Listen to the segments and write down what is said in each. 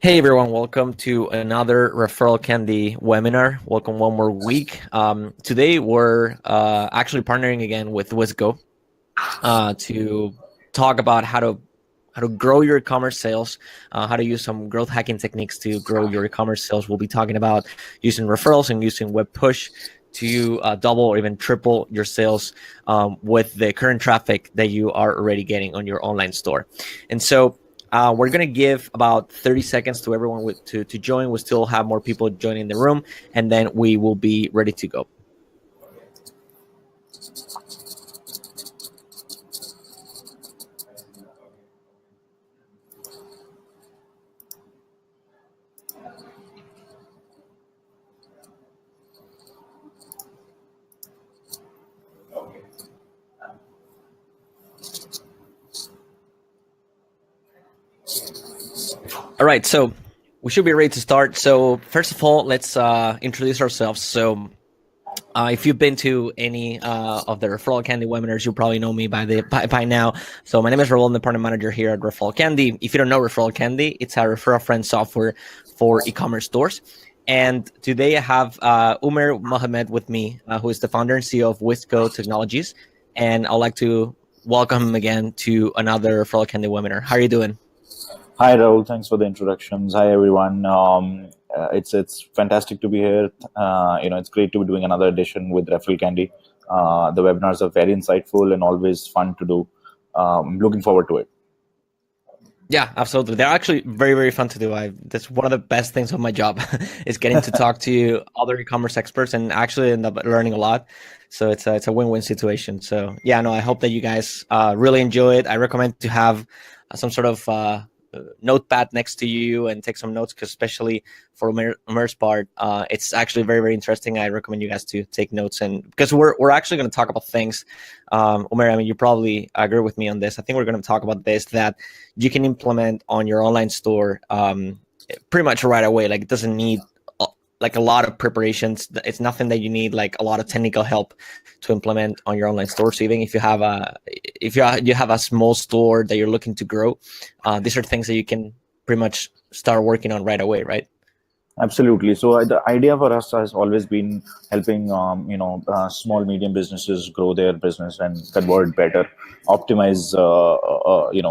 Hey everyone, welcome to another Referral Candy webinar. Welcome one more week. Today we're actually partnering again with Wisco to talk about how to grow your e-commerce sales, how to use some growth hacking techniques to grow your e-commerce sales. We'll be talking about using referrals and using web push to double or even triple your sales with the current traffic that you are already getting on your online store. And so we're going to give about 30 seconds to everyone to join. We still have more people joining the room, and then we will be ready to go. All right, so we should be ready to start. So first of all, let's introduce ourselves. So if you've been to any of the Referral Candy webinars, you probably know me by now. So my name is Raul, I'm the partner manager here at Referral Candy. If you don't know Referral Candy, it's our referral friend software for e-commerce stores. And today I have Umer Mohammed with me, who is the founder and CEO of Wisco Technologies. And I'd like to welcome him again to another Referral Candy webinar. How are you doing? Hi, Rahul. Thanks for the introductions. Hi, everyone. It's fantastic to be here. It's great to be doing another edition with Referral Candy. The webinars are very insightful and always fun to do. Looking forward to it. Yeah, absolutely. They're actually very, very fun to do. That's one of the best things of my job is getting to talk to other e-commerce experts and actually end up learning a lot. So it's a win-win situation. So yeah, no, I hope that you guys really enjoy it. I recommend to have some sort of notepad next to you and take some notes, because especially for Umer's part, it's actually very, very interesting. I recommend you guys to take notes, and because we're actually going to talk about things. Umer, I mean, you probably agree with me on this. I think we're going to talk about this, that you can implement on your online store pretty much right away. Like, it doesn't need like a lot of preparations. It's nothing that you need like a lot of technical help to implement on your online store. So even if you have a small store that you're looking to grow, these are things that you can pretty much start working on right away, right? Absolutely. So the idea for us has always been helping, small, medium businesses grow their business and convert better, optimize,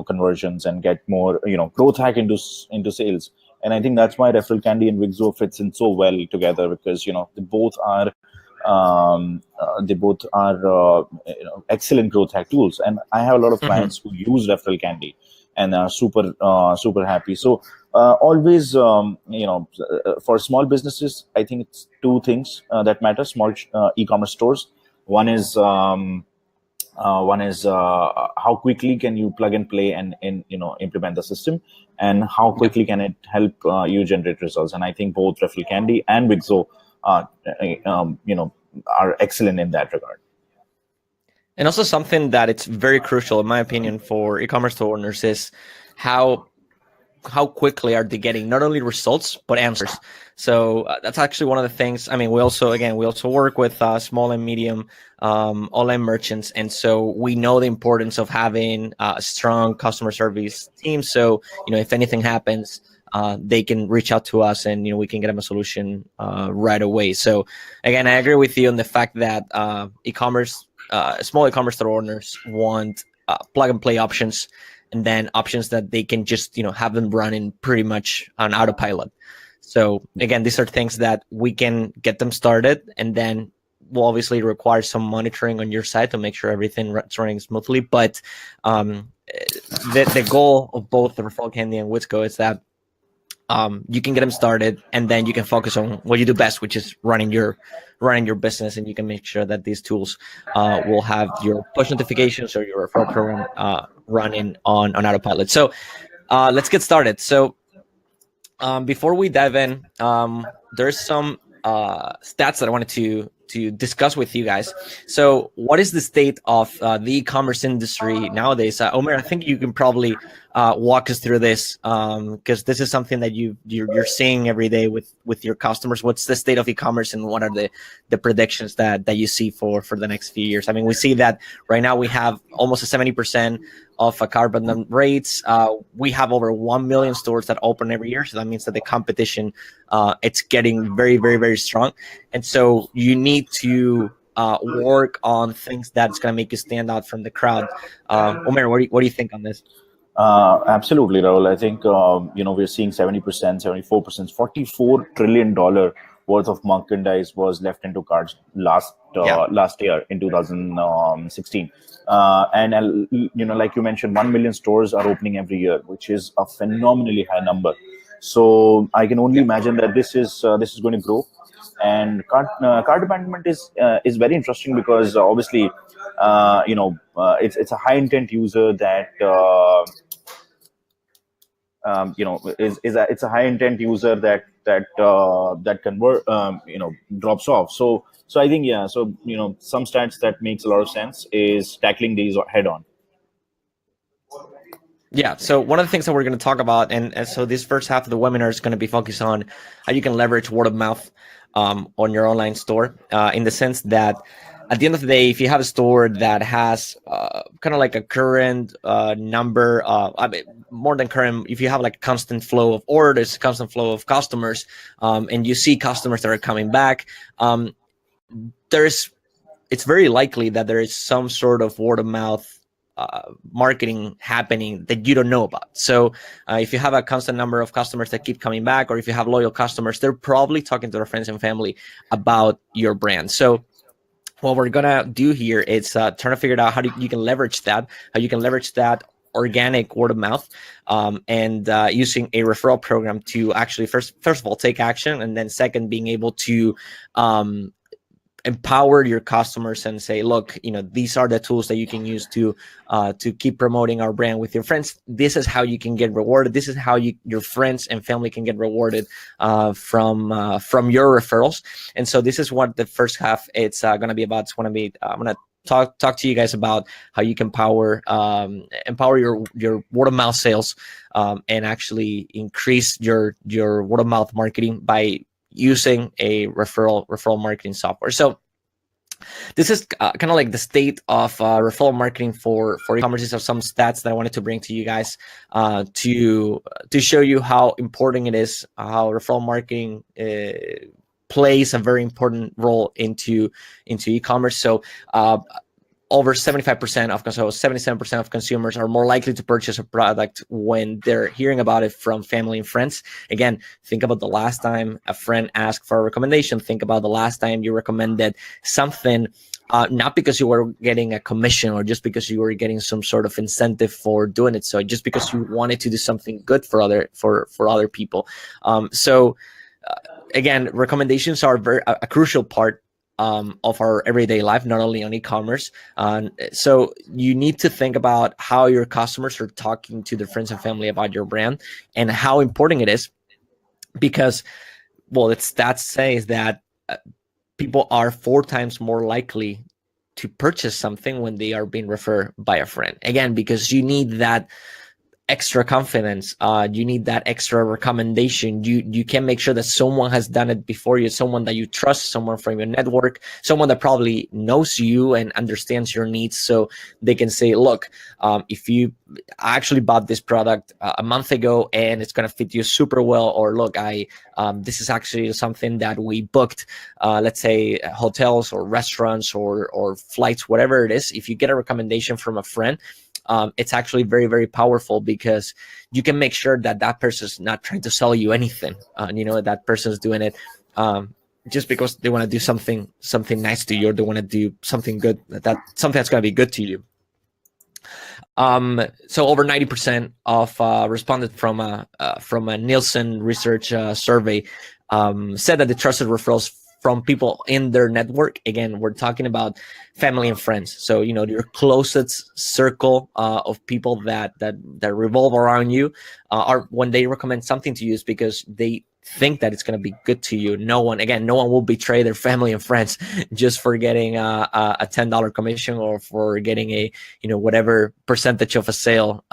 conversions and get more, growth hack into sales. And I think that's why Referral Candy and Wixo fits in so well together, because they both are excellent growth hack tools. And I have a lot of clients who use Referral Candy and are super happy. So always, for small businesses, I think it's two things that matter. Small e-commerce stores. One is how quickly can you plug and play and implement the system, and how quickly can it help you generate results. And I think both Referral Candy and Wixo are excellent in that regard. And also something that it's very crucial, in my opinion, for e-commerce store owners is how quickly are they getting not only results but answers. So that's actually one of the things. I mean, we also work with small and medium online merchants, and so we know the importance of having a strong customer service team. So if anything happens, they can reach out to us, and we can get them a solution right away. So again, I agree with you on the fact that small e-commerce store owners want plug and play options, and then options that they can just have them running pretty much on autopilot. So again, these are things that we can get them started, and then will obviously require some monitoring on your side to make sure everything is running smoothly. But the goal of both the Referral Candy and Wisco is that you can get them started, and then you can focus on what you do best, which is running your business, and you can make sure that these tools will have your push notifications or your referral program running on autopilot. So let's get started. So before we dive in, there's some stats that I wanted to discuss with you guys. So what is the state of the e-commerce industry nowadays? Omer, I think you can probably walk us through this, because this is something that you're seeing every day with your customers. What's the state of e-commerce, and what are the predictions that you see for the next few years? I mean, we see that right now we have almost a 70% of carbon rates. We have over 1 million stores that open every year, so that means that the competition, it's getting very, very, very strong, and so you need to work on things that's going to make you stand out from the crowd. Omer, what do you think on this? Absolutely, Rahul. I think we're seeing 70%, 74%, $44 trillion worth of merchandise was left into carts last year in 2016. Like you mentioned, 1 million stores are opening every year, which is a phenomenally high number. So I can only imagine that this is going to grow. And cart abandonment is very interesting because obviously, it's a high intent user that. It's a high intent user that convert drops off. So I think some stats that makes a lot of sense is tackling these head on. Yeah, so one of the things that we're going to talk about, and so this first half of the webinar is going to be focused on how you can leverage word of mouth on your online store, in the sense that at the end of the day, if you have a store that has kind of like a current number, I mean, more than current, if you have like a constant flow of orders, constant flow of customers, and you see customers that are coming back, it's very likely that there is some sort of word of mouth marketing happening that you don't know about. So if you have a constant number of customers that keep coming back, or if you have loyal customers, they're probably talking to their friends and family about your brand. So what we're gonna do here is trying to figure out how you can leverage that, organic word of mouth, and using a referral program to actually first of all take action, and then second, being able to empower your customers and say, look, these are the tools that you can use to keep promoting our brand with your friends. This is how you can get rewarded. This is how your friends and family can get rewarded from your referrals. And so this is what the first half it's going to be about. I'm going to talk to you guys about how you can empower your word of mouth sales, and actually increase your word of mouth marketing by using a referral marketing software. So this is kind of like the state of referral marketing for e-commerce. These are some stats that I wanted to bring to you guys to show you how important it is, how referral marketing plays a very important role into e-commerce. So over 75% of 77% of consumers are more likely to purchase a product when they're hearing about it from family and friends. Again, think about the last time a friend asked for a recommendation. Think about the last time you recommended something, not because you were getting a commission or just because you were getting some sort of incentive for doing it. So just because you wanted to do something good for other people. Again, recommendations are a crucial part of our everyday life, not only on e-commerce. So you need to think about how your customers are talking to their friends and family about your brand, and how important it is, because, well, stats says that people are 4 times more likely to purchase something when they are being referred by a friend. Again, because you need that extra confidence, you need that extra recommendation. You can make sure that someone has done it before you, someone that you trust, someone from your network, someone that probably knows you and understands your needs, so they can say, look, if I actually bought this product a month ago and it's going to fit you super well, or look, this is actually something that we booked, let's say hotels or restaurants or flights, whatever it is. If you get a recommendation from a friend, it's actually very, very powerful, because you can make sure that person's not trying to sell you anything. That person's doing it just because they want to do something nice to you, or they want to do something good, something that's going to be good to you. So over 90% of responded from a Nielsen research survey said that they trusted referrals from people in their network. Again, we're talking about family and friends. So, your closest circle of people that revolve around you are, when they recommend something to you, is because they think that it's going to be good to you. No one will betray their family and friends just for getting a $10 commission or for getting a whatever percentage of a sale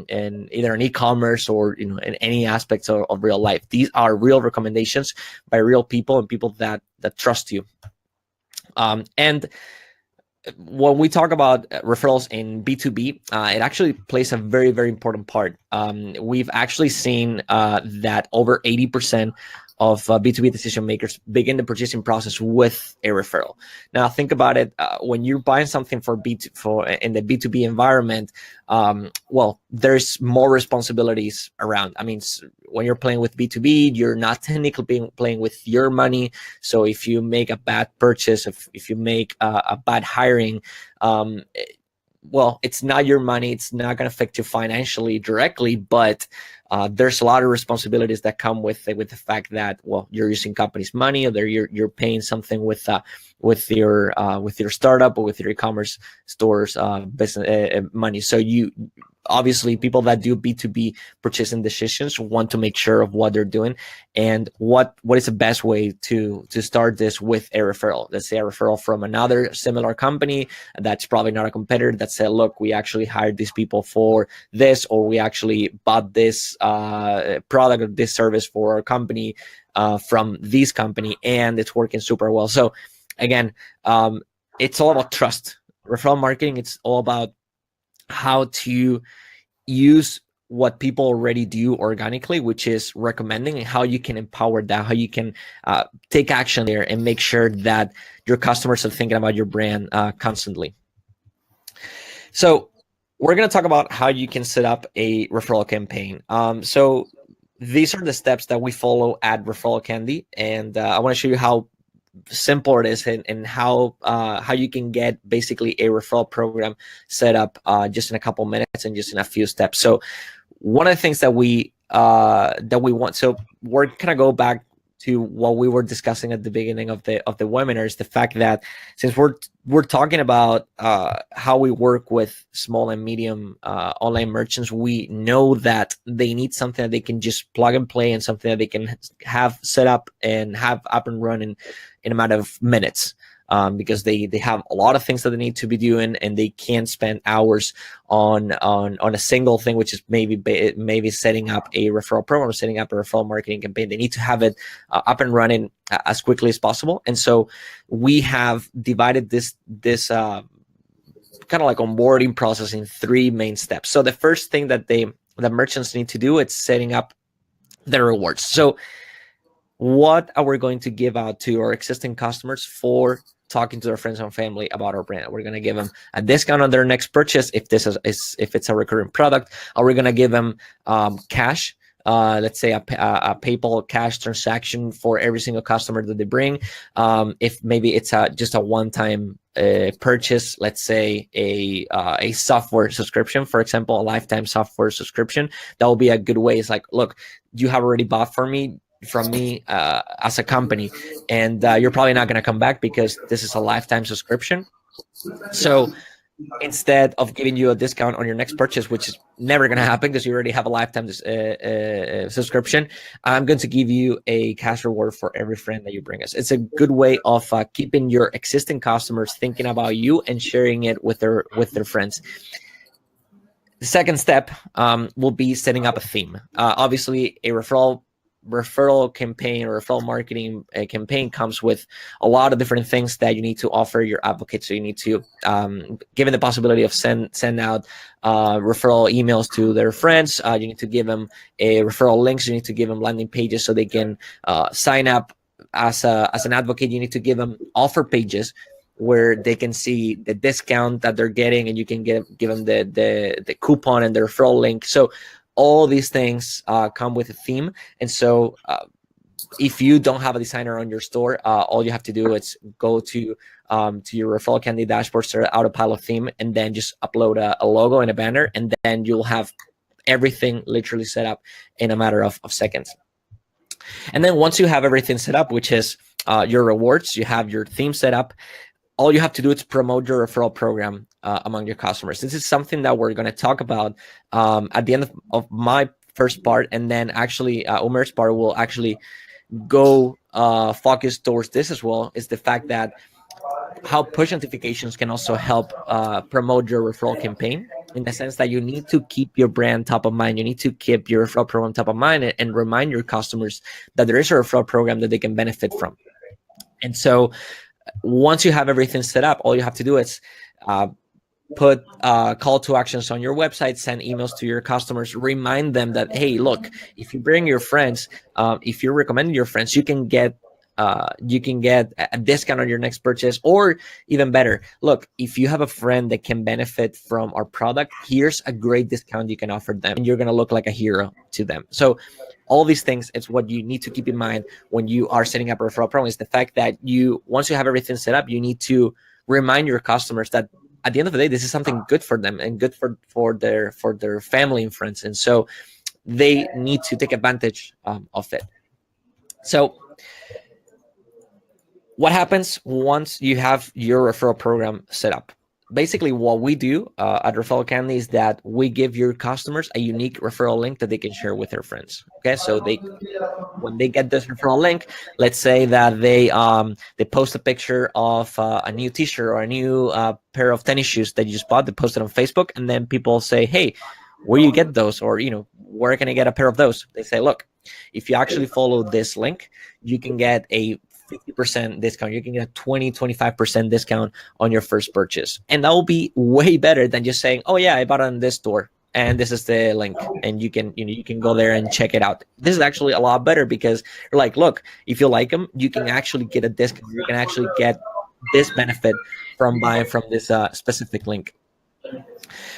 in either an e-commerce or in any aspects of real life. These are real recommendations by real people and people that trust you. And when we talk about referrals in B2B, it actually plays a very, very important part. We've actually seen that over 80% of B2B decision makers begin the purchasing process with a referral. Now, think about it. When you're buying something in the B2B environment, well, there's more responsibilities around. I mean, when you're playing with B2B, you're not technically playing with your money. So if you make a bad purchase, if you make a bad hiring, well, it's not your money. It's not going to affect you financially directly, but there's a lot of responsibilities that come with the fact that, well, you're using company's money, or you're paying something with your startup or with your e-commerce store's business money. So obviously, people that do B2B purchasing decisions want to make sure of what they're doing and what is the best way to start this with a referral. Let's say a referral from another similar company that's probably not a competitor that said, look, we actually hired these people for this, or we actually bought this product or this service for our company from this company, and it's working super well. So again, it's all about trust. Referral marketing, it's all about how to use what people already do organically, which is recommending, and how you can empower that, how you can take action there and make sure that your customers are thinking about your brand constantly. So we're going to talk about how you can set up a referral campaign. So these are the steps that we follow at ReferralCandy, and I want to show you how simple it is and how you can get basically a referral program set up just in a couple minutes and just in a few steps. So one of the things that we want, so we're gonna go back to what we were discussing at the beginning of the webinar, is the fact that since we're talking about how we work with small and medium online merchants, we know that they need something that they can just plug and play and something that they can have set up and have up and running in a matter of minutes, because they have a lot of things that they need to be doing, and they can't spend hours on a single thing, which is maybe setting up a referral program, setting up a referral marketing campaign. They need to have it up and running as quickly as possible. And so we have divided this kind of like onboarding process in 3 main steps. So the first thing that the merchants need to do is setting up their rewards. So what are we going to give out to our existing customers for talking to their friends and family about our brand? We're going to give them a discount on their next purchase if if it's a recurring product. Are we going to give them cash? Let's say a PayPal cash transaction for every single customer that they bring. If maybe it's just a one-time purchase, let's say a software subscription, for example, a lifetime software subscription, that will be a good way. It's like, look, you have already bought from me as a company, and you're probably not going to come back because this is a lifetime subscription. So instead of giving you a discount on your next purchase, which is never going to happen because you already have a lifetime subscription, I'm going to give you a cash reward for every friend that you bring us. It's a good way of keeping your existing customers thinking about you and sharing it with their friends. The second step will be setting up a theme. Obviously, a referral campaign or referral marketing campaign comes with a lot of different things that you need to offer your advocates. So you need to give them the possibility of send out referral emails to their friends. You need to give them a referral links. You need to give them landing pages so they can sign up as an advocate. You need to give them offer pages where they can see the discount that they're getting, and you can give them the coupon and the referral link. So all these things come with a theme. And so if you don't have a designer on your store, all you have to do is go to your ReferralCandy dashboard, start autopilot theme, and then just upload a logo and a banner, and then you'll have everything literally set up in a matter of seconds. And then once you have everything set up, which is your rewards, you have your theme set up, all you have to do is promote your referral program among your customers. This is something that we're going to talk about at the end of my first part, and then actually Umer's part will actually go focus towards this as well, is the fact that how push notifications can also help promote your referral campaign, in the sense that you need to keep your brand top of mind. You need to keep your referral program top of mind, and remind your customers that there is a referral program that they can benefit from. And so once you have everything set up, all you have to do is put call to actions on your website, send emails to your customers, remind them that, hey, look, if you bring your friends, if you're recommending your friends, you can get a discount on your next purchase. Or even better, look, if you have a friend that can benefit from our product, here's a great discount you can offer them, and you're going to look like a hero to them. So all these things, it's what you need to keep in mind when you are setting up a referral program, is the fact that once you have everything set up, you need to remind your customers that at the end of the day, this is something good for them and good for their family and friends. And so they need to take advantage of it. So what happens once you have your referral program set up? Basically, what we do at ReferralCandy is that we give your customers a unique referral link that they can share with their friends. Okay, so when they get this referral link, let's say that they post a picture of a new T-shirt or a new pair of tennis shoes that you just bought. They post it on Facebook, and then people say, "Hey, where you get those?" Or where can I get a pair of those? They say, "Look, if you actually follow this link, you can get a 50% discount. You can get a 20-25% discount on your first purchase." And that will be way better than just saying, "Oh yeah, I bought it on this store and this is the link, and you can go there and check it out." This is actually a lot better, because you're like, look, if you like them, you can actually get a discount. You can actually get this benefit from buying from this specific link.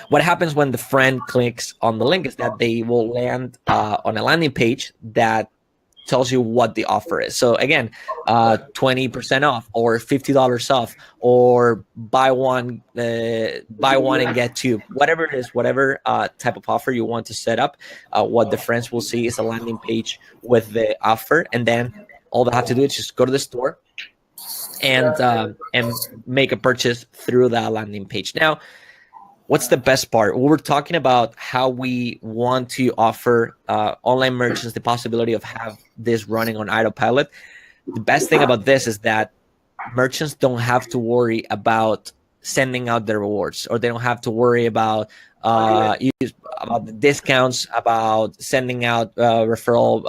What happens when the friend clicks on the link is that they will land on a landing page that tells you what the offer is. So again, 20% off, or $50 off, or buy one and get two, whatever it is, whatever type of offer you want to set up. What the friends will see is a landing page with the offer, and then all they have to do is just go to the store and make a purchase through that landing page. Now, what's the best part? We're talking about how we want to offer online merchants the possibility of have this running on autopilot. The best thing about this is that merchants don't have to worry about sending out their rewards, or they don't have to worry about the discounts, about sending out referral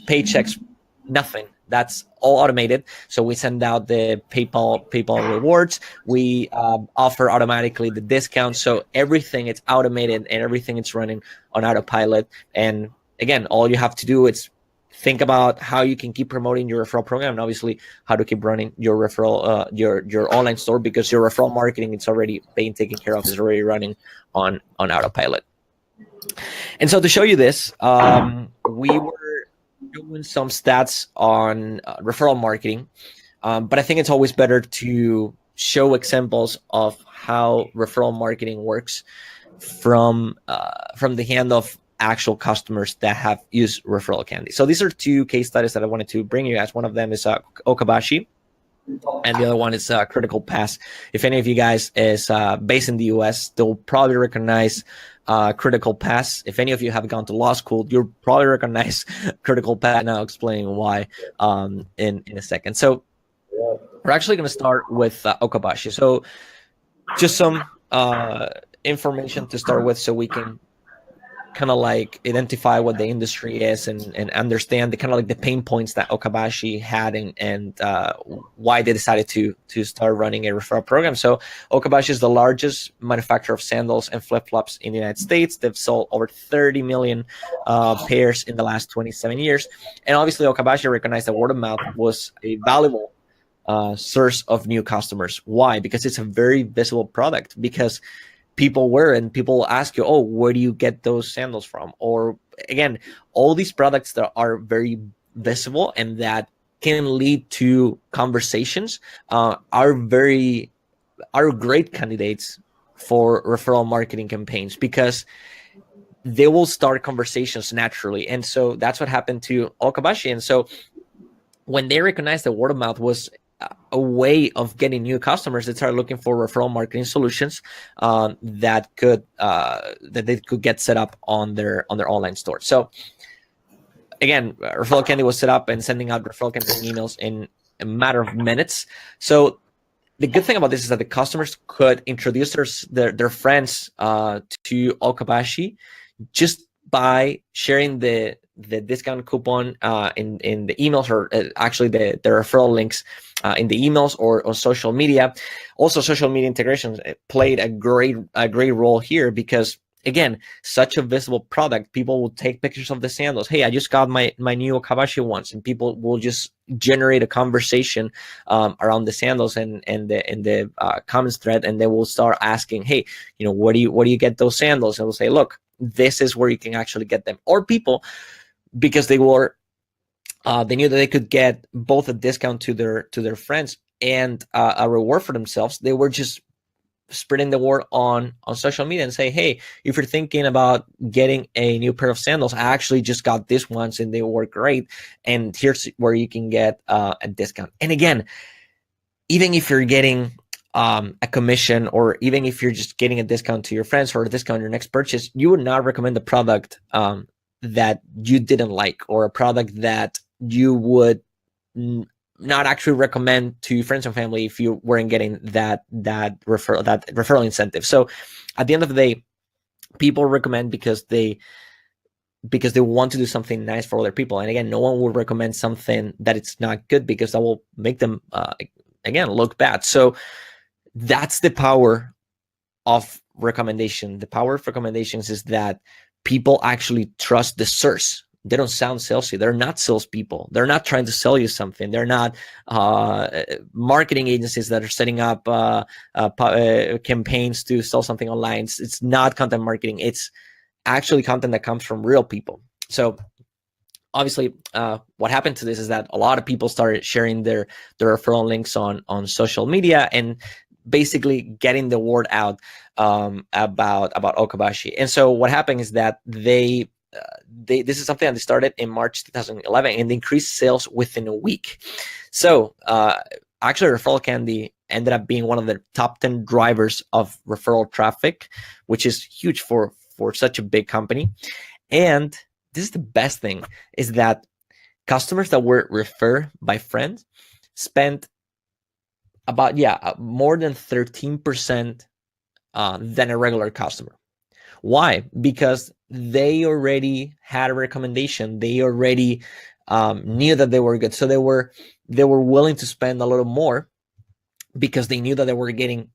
paychecks. Nothing. That's all automated. So we send out the PayPal rewards. We offer automatically the discount. So everything is automated, and everything is running on autopilot. And again, all you have to do is think about how you can keep promoting your referral program, and obviously how to keep running your referral your online store, because your referral marketing, it's already being taken care of, is already running on autopilot. And so to show you this, we were doing some stats on referral marketing, but I think it's always better to show examples of how referral marketing works from the hand of actual customers that have used ReferralCandy. So these are two case studies that I wanted to bring you guys. One of them is Okabashi, and the other one is Critical Pass. If any of you guys is based in the US, they'll probably recognize Critical Pass. If any of you have gone to law school, you'll probably recognize Critical Pass, and I'll explain why in a second. So we're actually going to start with Okabashi. So just some information to start with, so we can kind of like identify what the industry is and understand the kind of like the pain points that Okabashi had and why they decided to start running a referral program. So Okabashi is the largest manufacturer of sandals and flip-flops in the United States. They've sold over 30 million pairs in the last 27 years. And obviously Okabashi recognized that word of mouth was a valuable source of new customers. Why? Because it's a very visible product, because people wear and people ask you, oh, where do you get those sandals from? Or again, all these products that are very visible and that can lead to conversations are great candidates for referral marketing campaigns, because they will start conversations naturally. And so that's what happened to Okabashi. And so when they recognized that word of mouth was a way of getting new customers, they started looking for referral marketing solutions that they could get set up on their online store. So again, ReferralCandy was set up and sending out referral campaign emails in a matter of minutes. So the good thing about this is that the customers could introduce their friends to Okabashi just by sharing the discount coupon in the emails, or actually the referral links in the emails or on social media. Also, social media integrations played a great role here, because again, such a visible product, people will take pictures of the sandals. Hey, I just got my new Okabashi ones, and people will just generate a conversation around the sandals and the comments thread, and they will start asking, hey, where do you get those sandals? And we'll say, look, this is where you can actually get them. Or people, because they knew that they could get both a discount to their friends and a reward for themselves, they were just spreading the word on social media and say, hey, if you're thinking about getting a new pair of sandals, I actually just got these ones and they work great, and here's where you can get a discount. And again, even if you're getting a commission, or even if you're just getting a discount to your friends or a discount on your next purchase, you would not recommend the product that you didn't like, or a product that you would not actually recommend to friends and family if you weren't getting that referral incentive. So at the end of the day, people recommend because they want to do something nice for other people. And again, no one will recommend something that it's not good, because that will make them again look bad. So that's the power of recommendation. The power of recommendations is that people actually trust the source. They don't sound salesy. They're not salespeople. They're not trying to sell you something. They're not marketing agencies that are setting up campaigns to sell something online. It's not content marketing. It's actually content that comes from real people. So obviously, what happened to this is that a lot of people started sharing their referral links on social media and basically getting the word out about Okabashi. And so what happened is that this is something that they started in March 2011, and they increased sales within a week. So actually, ReferralCandy ended up being one of the top 10 drivers of referral traffic, which is huge for such a big company. And this is the best thing, is that customers that were referred by friends spent about more than 13% than a regular customer. Why? Because they already had a recommendation. They already knew that they were good, so they were willing to spend a little more, because they knew that they were getting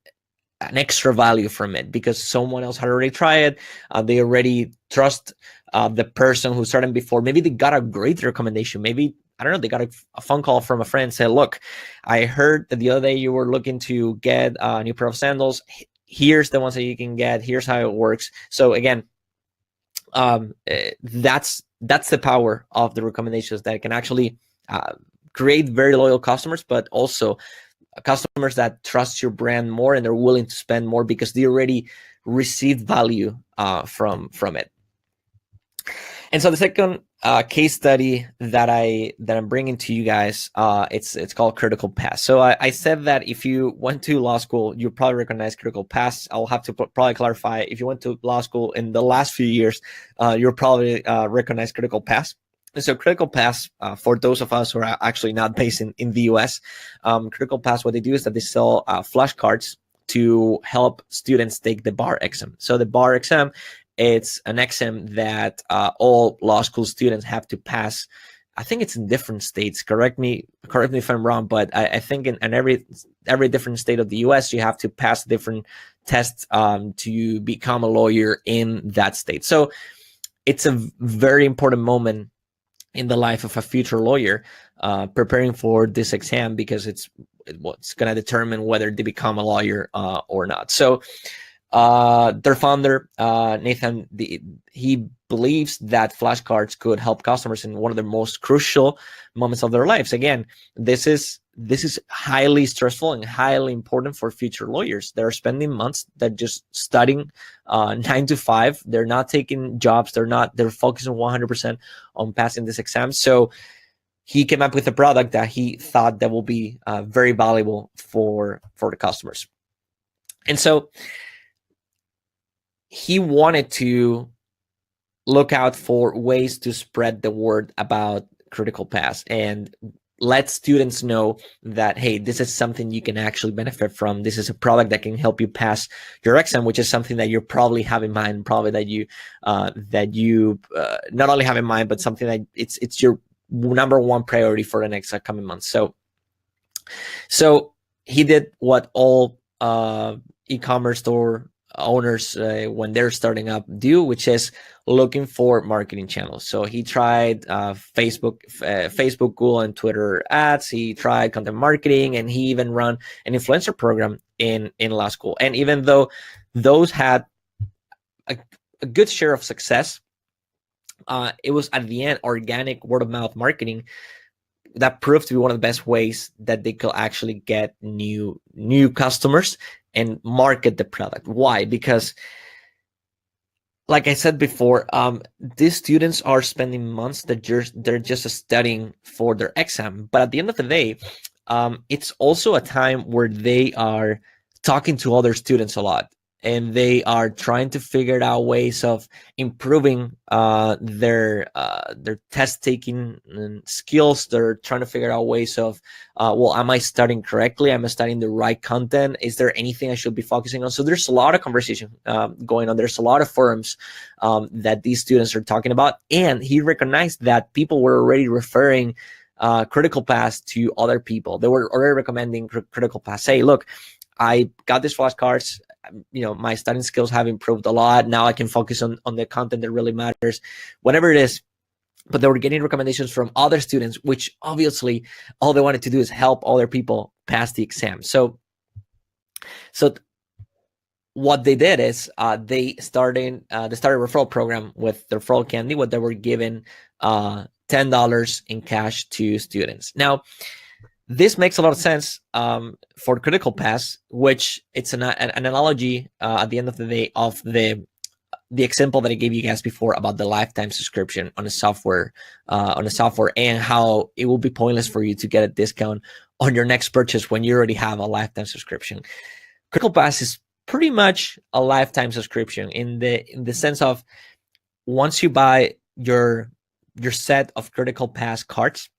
an extra value from it, because someone else had already tried it. They already trust the person who started before. Maybe they got a great recommendation. Maybe, I don't know, they got a phone call from a friend and said, look, I heard that the other day you were looking to get a new pair of sandals. Here's the ones that you can get. Here's how it works. So again, that's the power of the recommendations, that it can actually create very loyal customers, but also customers that trust your brand more, and they're willing to spend more because they already received value from it. And so the second case study that I'm bringing to you guys, it's called Critical Pass. So I said that if you went to law school, you probably recognize Critical Pass. I'll have to probably clarify, if you went to law school in the last few years, you'll probably recognize Critical Pass. And so Critical Pass, for those of us who are actually not based in the US, Critical Pass, what they do is that they sell flashcards to help students take the bar exam. So the bar exam, it's an exam that all law school students have to pass. I think it's in different states. Correct me if I'm wrong, but I think in every different state of the US, you have to pass different tests to become a lawyer in that state. So it's a very important moment in the life of a future lawyer, preparing for this exam, because it's going to determine whether they become a lawyer or not. So their founder, Nathan, he believes that flashcards could help customers in one of the most crucial moments of their lives. Again, this is highly stressful and highly important for future lawyers. They're spending months that just studying 9 to 5. They're not taking jobs. They're focusing 100% on passing this exam. So he came up with a product that he thought that will be very valuable for the customers. And so he wanted to look out for ways to spread the word about Critical Pass and let students know that, hey, this is something you can actually benefit from. This is a product that can help you pass your exam, which is something that you probably have in mind, probably that you not only have in mind, but something that it's your number one priority for the next coming months. So he did what all e-commerce store owners when they're starting up do, which is looking for marketing channels. So he tried Facebook, Google, and Twitter ads. He tried content marketing, and he even ran an influencer program in law school. And even though those had a good share of success, it was at the end organic word of mouth marketing that proved to be one of the best ways that they could actually get new customers and market the product. Why? Because, like I said before, these students are spending months that they're just studying for their exam. But at the end of the day, it's also a time where they are talking to other students a lot, and they are trying to figure out ways of improving their test taking skills. They're trying to figure out ways of, well, am I studying correctly? Am I studying the right content? Is there anything I should be focusing on? So there's a lot of conversation going on. There's a lot of forums that these students are talking about. And he recognized that people were already referring Critical Pass to other people. They were already recommending Critical Pass. Hey, look, I got these flashcards. My studying skills have improved a lot. Now I can focus on the content that really matters, whatever it is. But they were getting recommendations from other students, which obviously all they wanted to do is help other people pass the exam. So what they did is they started a referral program with the ReferralCandy, where they were giving $10 in cash to students. Now, this makes a lot of sense for Critical Pass, which it's an analogy at the end of the day of the example that I gave you guys before about the lifetime subscription on a software, and how it will be pointless for you to get a discount on your next purchase when you already have a lifetime subscription. Critical Pass is pretty much a lifetime subscription in the sense of, once you buy your set of Critical Pass cards,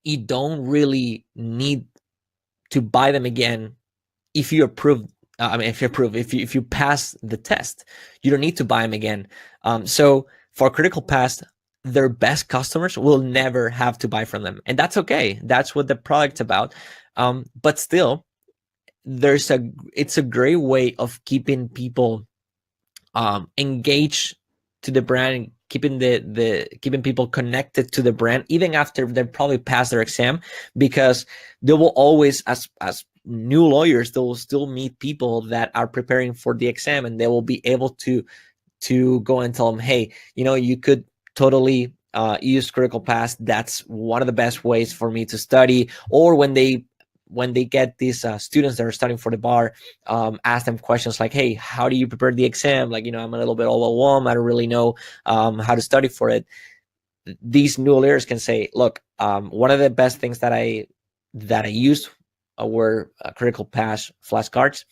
you don't really need to buy them again if you approve. If you pass the test, you don't need to buy them again. So for Critical Pass, their best customers will never have to buy from them, and that's okay. That's what the product's about. But still, it's a great way of keeping people engaged to the brand, keeping people connected to the brand even after they probably pass their exam, because they will always, as new lawyers, they will still meet people that are preparing for the exam, and they will be able to go and tell them, hey, you could totally use Critical Pass. That's one of the best ways for me to study. Or when they get these students that are studying for the bar, ask them questions like, hey, how do you prepare the exam? Like, I'm a little bit overwhelmed. I don't really know how to study for it. These new lawyers can say, look, one of the best things that I used were Critical Pass flashcards.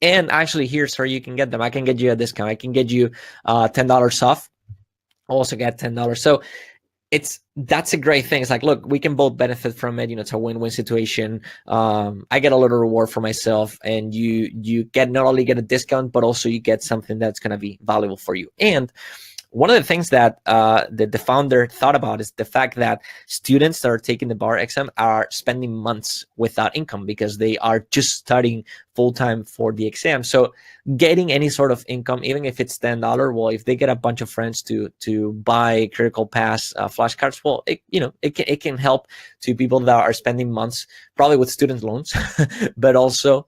And actually, here's how you can get them. I can get you a discount. I can get you $10 off. Also get $10. So that's a great thing. It's like, look, we can both benefit from it. It's a win-win situation. I get a little reward for myself, and you get not only get a discount, but also you get something that's going to be valuable for you. And one of the things that the founder thought about is the fact that students that are taking the bar exam are spending months without income because they are just studying full-time for the exam. So getting any sort of income, even if it's $10, well, if they get a bunch of friends to buy Critical Pass flashcards, well, it can help to people that are spending months probably with student loans, but also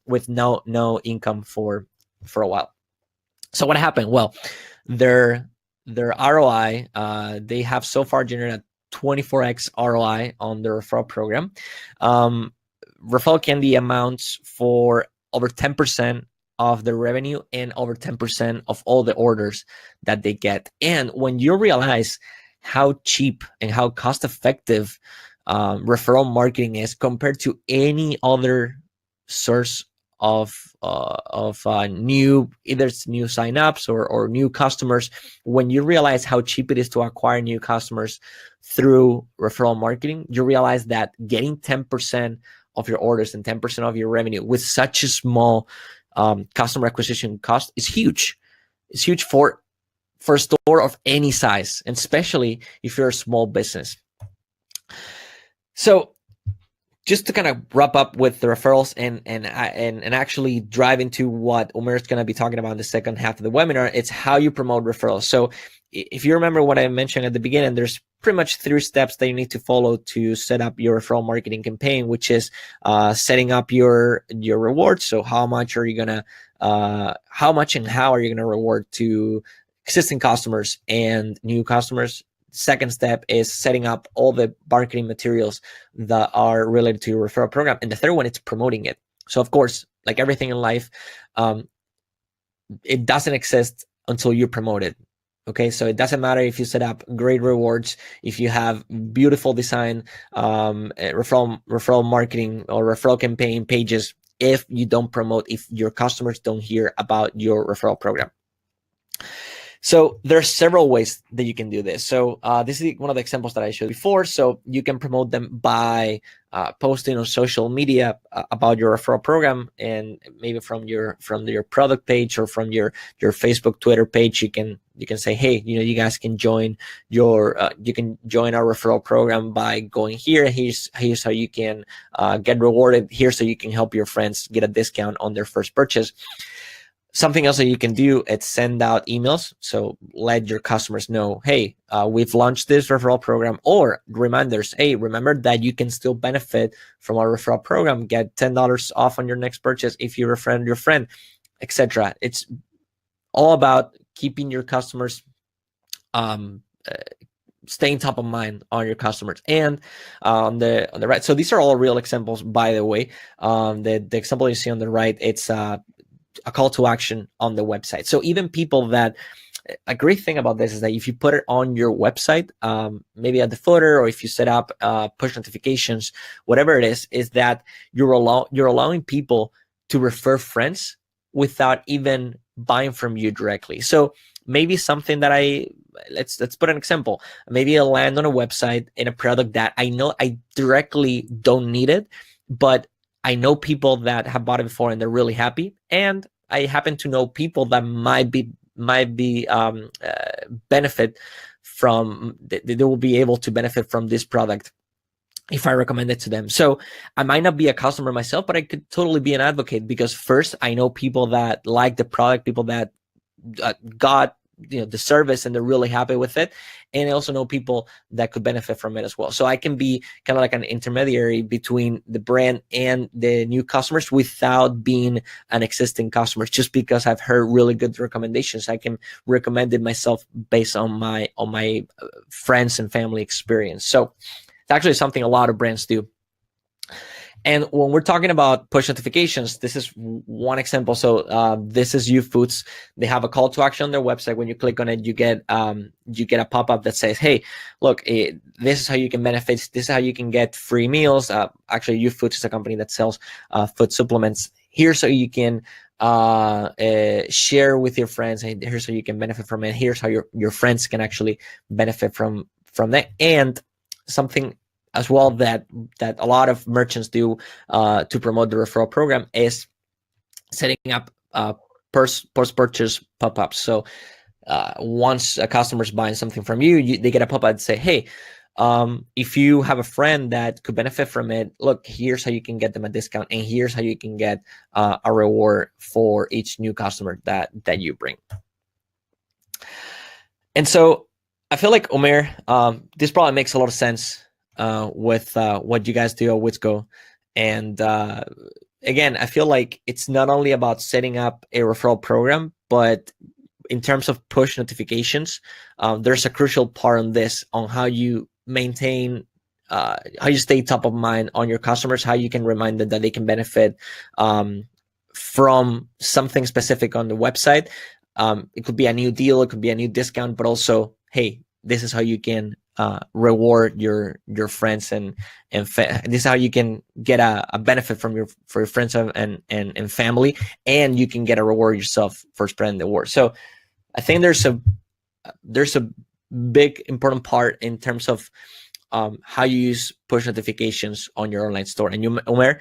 with no income for a while. So what happened? Well, their ROI, they have so far generated 24x ROI on the referral program. ReferralCandy amounts for over 10% of the revenue and over 10% of all the orders that they get. And when you realize how cheap and how cost effective referral marketing is compared to any other source of new, either it's new signups or new customers. When you realize how cheap it is to acquire new customers through referral marketing, you realize that getting 10% of your orders and 10% of your revenue with such a small customer acquisition cost is huge. It's huge for a store of any size, and especially if you're a small business. So just to kind of wrap up with the referrals and actually drive into what Omer is going to be talking about in the second half of the webinar, it's how you promote referrals. So if you remember what I mentioned at the beginning, there's pretty much 3 steps that you need to follow to set up your referral marketing campaign, which is setting up your rewards. So how much are you gonna, how much and how are you gonna reward to existing customers and new customers? Second step is setting up all the marketing materials that are related to your referral program. And the third one is promoting it. So of course, like everything in life, it doesn't exist until you promote it. Okay, so it doesn't matter if you set up great rewards, if you have beautiful design, referral marketing or referral campaign pages, if you don't promote, if your customers don't hear about your referral program. So there are several ways that you can do this. So this is one of the examples that I showed before. So you can promote them by posting on social media about your referral program, and maybe from your product page or from your Facebook, Twitter page, you can say, hey, you guys can join you can join our referral program by going here. Here's how you can get rewarded. Here's how you can help your friends get a discount on their first purchase. Something else that you can do is send out emails. So let your customers know, hey, we've launched this referral program, or reminders, hey, remember that you can still benefit from our referral program. Get $10 off on your next purchase if you refer your friend, etc. It's all about keeping your customers staying top of mind on your customers. And on the right, so these are all real examples, by the way. The example you see on the right, it's a call to action on the website. So even people that, a great thing about this is that if you put it on your website, maybe at the footer, or if you set up push notifications, whatever it is that you're allowing people to refer friends without even buying from you directly. So maybe something that let's put an example. Maybe I'll land on a website in a product that I know I directly don't need it, but I know people that have bought it before and they're really happy, and I happen to know people that might be benefit from, they will be able to benefit from this product if I recommend it to them. So I might not be a customer myself, but I could totally be an advocate, because first, I know people that like the product, people that got the service and they're really happy with it, and I also know people that could benefit from it as well. So I can be kind of like an intermediary between the brand and the new customers without being an existing customer. Just because I've heard really good recommendations, I can recommend it myself based on my friends and family experience. So it's actually something a lot of brands do. And when we're talking about push notifications, this is one example. So this is U Foods. They have a call to action on their website. When you click on it, you get a pop-up that says, hey, look, this is how you can benefit. This is how you can get free meals. Actually, U Foods is a company that sells food supplements. Here's how you can share with your friends. And here's how you can benefit from it. Here's how your friends can actually benefit from that. And something as well that a lot of merchants do to promote the referral program is setting up post-purchase pop-ups. So once a customer's buying something from you, they get a pop-up and say, hey, if you have a friend that could benefit from it, look, here's how you can get them a discount, and here's how you can get a reward for each new customer that you bring. And so I feel like, Omer, this probably makes a lot of sense with what you guys do at Witsco. And again, I feel like it's not only about setting up a referral program, but in terms of push notifications, there's a crucial part on this, on how you maintain, how you stay top of mind on your customers, how you can remind them that they can benefit from something specific on the website. It could be a new deal, it could be a new discount, but also, hey, this is how you can reward your friends and this is how you can get a benefit from your friends and family, and you can get a reward yourself for spreading the word. So I think there's a big important part in terms of how you use push notifications on your online store. And you, Omer,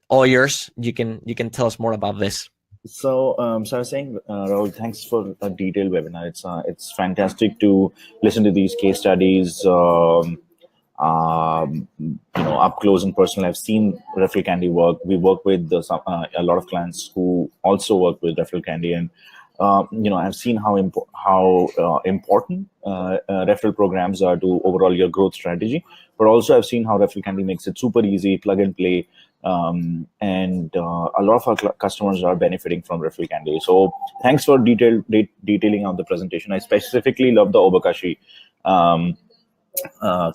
all yours. You can tell us more about this. So, so I was saying, Rahul, thanks for a detailed webinar. It's fantastic to listen to these case studies, up close and personal. I've seen ReferralCandy work. We work with a lot of clients who also work with ReferralCandy, and I've seen how important referral programs are to overall your growth strategy. But also, I've seen how ReferralCandy makes it super easy, plug and play. And a lot of our customers are benefiting from ReferralCandy. So thanks for detailing out the presentation. I specifically love the Obakashi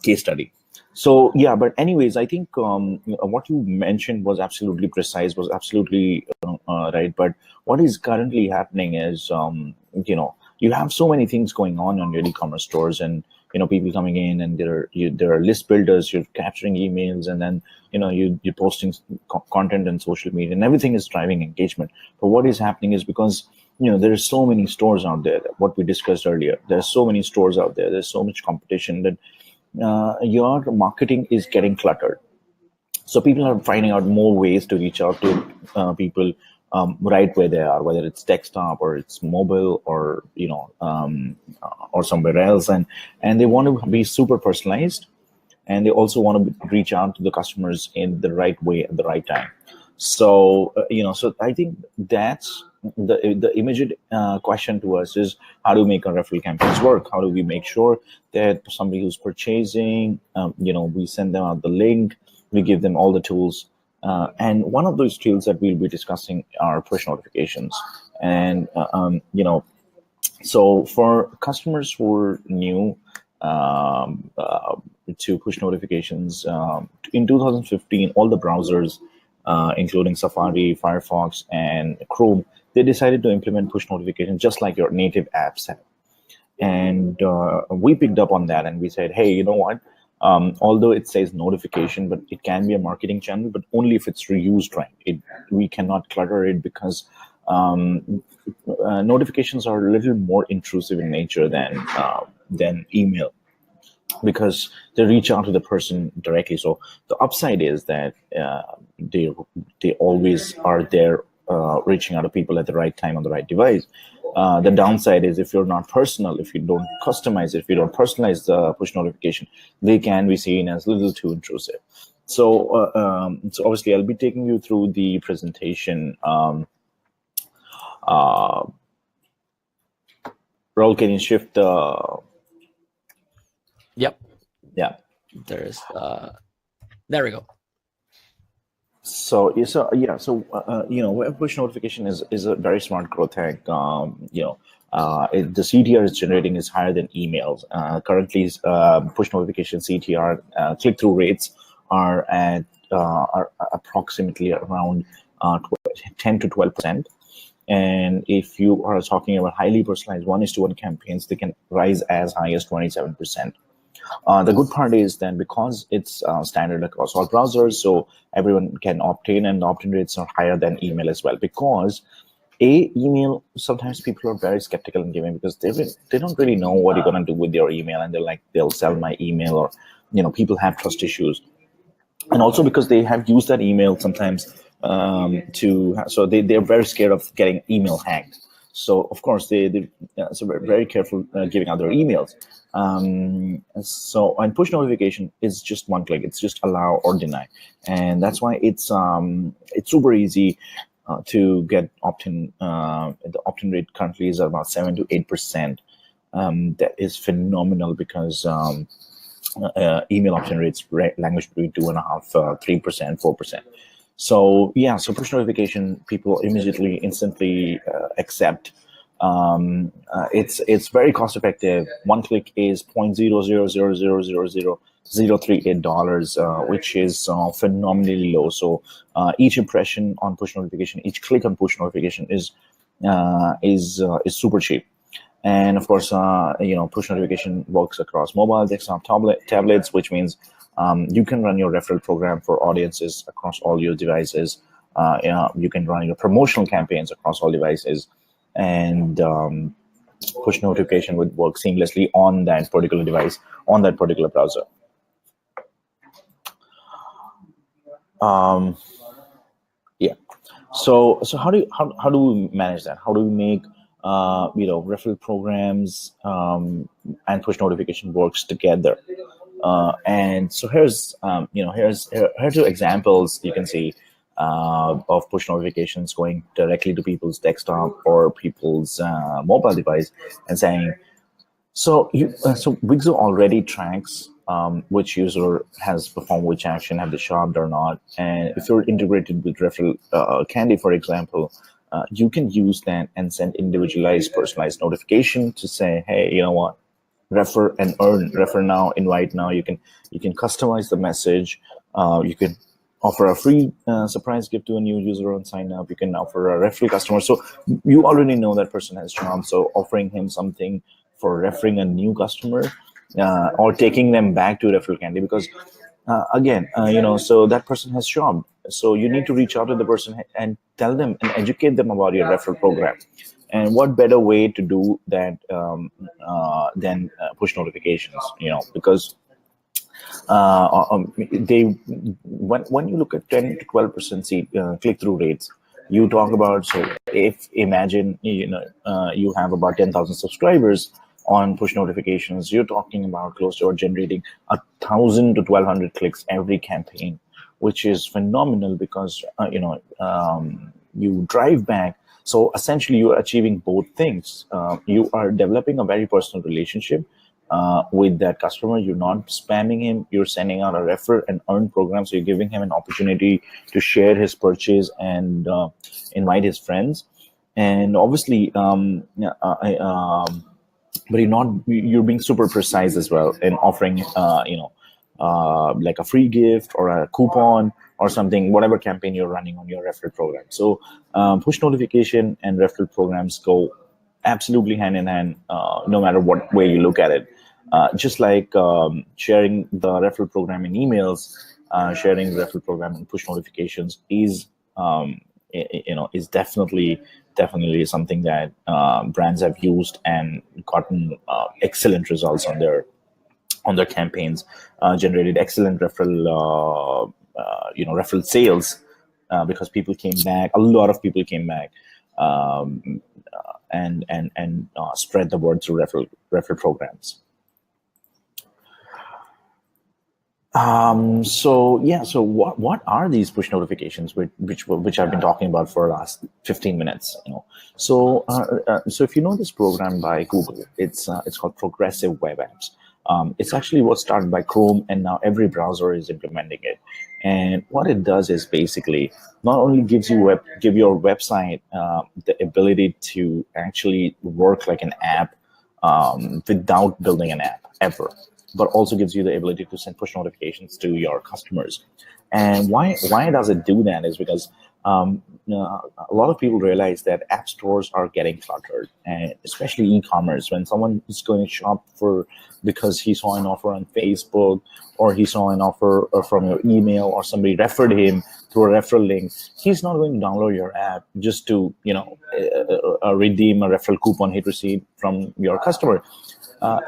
case study. So yeah, but anyways, I think what you mentioned was absolutely precise, was absolutely right. But what is currently happening is, you have so many things going on your e-commerce stores, and people coming in, and there are list builders. You're capturing emails, and then you're posting content on social media, and everything is driving engagement. But what is happening is, because there are so many stores out there, what we discussed earlier. There are so many stores out there. There's so much competition that your marketing is getting cluttered. So people are finding out more ways to reach out to people right where they are, whether it's desktop or it's mobile or or somewhere else, and they want to be super personalized, and they also want to reach out to the customers in the right way at the right time. So so I think that's the immediate question to us is, how do we make our referral campaigns work? How do we make sure that somebody who's purchasing, we send them out the link, we give them all the tools, and one of those tools that we'll be discussing are push notifications. And so for customers who are new to push notifications, in 2015, all the browsers, including Safari, Firefox, and Chrome, they decided to implement push notifications just like your native apps have. And we picked up on that, and we said, hey, you know what? Although it says notification, but it can be a marketing channel, but only if it's reused right. We cannot clutter it, because notifications are a little more intrusive in nature than email, because they reach out to the person directly. So the upside is that they always are there, reaching out to people at the right time on the right device. The downside is, if you're not personal, if you don't customize it, if you don't personalize the push notification, they can be seen as a little too intrusive. So, so obviously, I'll be taking you through the presentation. Raul, can you shift the? Yep. Yeah. There's there we go. So web push notification is a very smart growth hack. The CTR it's generating is higher than emails. Currently, push notification CTR click-through rates are at are approximately around 10 to 12%. And if you are talking about highly personalized 1:1 campaigns, they can rise as high as 27%. The good part is that because it's standard across all browsers, so everyone can opt in, and the opt-in rates are higher than email as well. Because email, sometimes people are very skeptical in giving, because they don't really know what you're going to do with your email, and they're like, they'll sell my email, or people have trust issues, and also because they have used that email sometimes so they're very scared of getting email hacked. So of course they're very careful giving out their emails. So and push notification is just one click. It's just allow or deny, and that's why it's super easy to get opt-in. The opt-in rate currently is about 7 to 8%. That is phenomenal, because email opt-in rates languish between 2.5%, 3%, 4%. So yeah, so push notification, people instantly accept. It's very cost effective. One click is $0.0000038, which is phenomenally low. So each impression on push notification, each click on push notification is super cheap. And of course, push notification works across mobile, desktop, tablets, which means you can run your referral program for audiences across all your devices. You can run your promotional campaigns across all devices, and push notification would work seamlessly on that particular device, on that particular browser. Yeah. So how do we manage that? How do we make referral programs and push notification works together? And so here's here are two examples you can see of push notifications going directly to people's desktop or people's mobile device and saying, so Wixo already tracks which user has performed which action, have they shopped or not. And if you're integrated with ReferralCandy, for example, you can use that and send individualized, personalized notification to say, hey, you know what, refer and earn, refer now, invite now. You can customize the message. You can offer a free surprise gift to a new user on sign up. You can offer a referral customer. So you already know that person has job. So offering him something for referring a new customer or taking them back to ReferralCandy, because so that person has job. So you need to reach out to the person and tell them and educate them about your referral program. And what better way to do that than push notifications? Because they when you look at 10 to 12% click through rates, you talk about, so if imagine you have about 10,000 subscribers on push notifications, you're talking about close to or generating 1,000 to 1,200 clicks every campaign, which is phenomenal because you drive back. So essentially, you are achieving both things. You are developing a very personal relationship with that customer. You're not spamming him. You're sending out a refer and earn program. So you're giving him an opportunity to share his purchase and invite his friends. And obviously, but you're being super precise as well in offering, like a free gift or a coupon or something, whatever campaign you're running on your referral program. So push notification and referral programs go absolutely hand in hand, no matter what way you look at it. Just like sharing the referral program in emails, sharing the referral program in push notifications is definitely something that brands have used and gotten excellent results on their campaigns, generated excellent referral referral sales because people came back. A lot of people came back and spread the word through referral programs. So what are these push notifications which I've been talking about for the last 15 minutes? So if you know this program by Google, it's called Progressive Web Apps. It's actually what started by Chrome, and now every browser is implementing it. And what it does is basically not only give your website the ability to actually work like an app without building an app ever, but also gives you the ability to send push notifications to your customers. And why does it do that is because a lot of people realize that app stores are getting cluttered, and especially e-commerce. When someone is going to shop because he saw an offer on Facebook, or he saw an offer from your email, or somebody referred him through a referral link, he's not going to download your app just to redeem a referral coupon he received from your customer.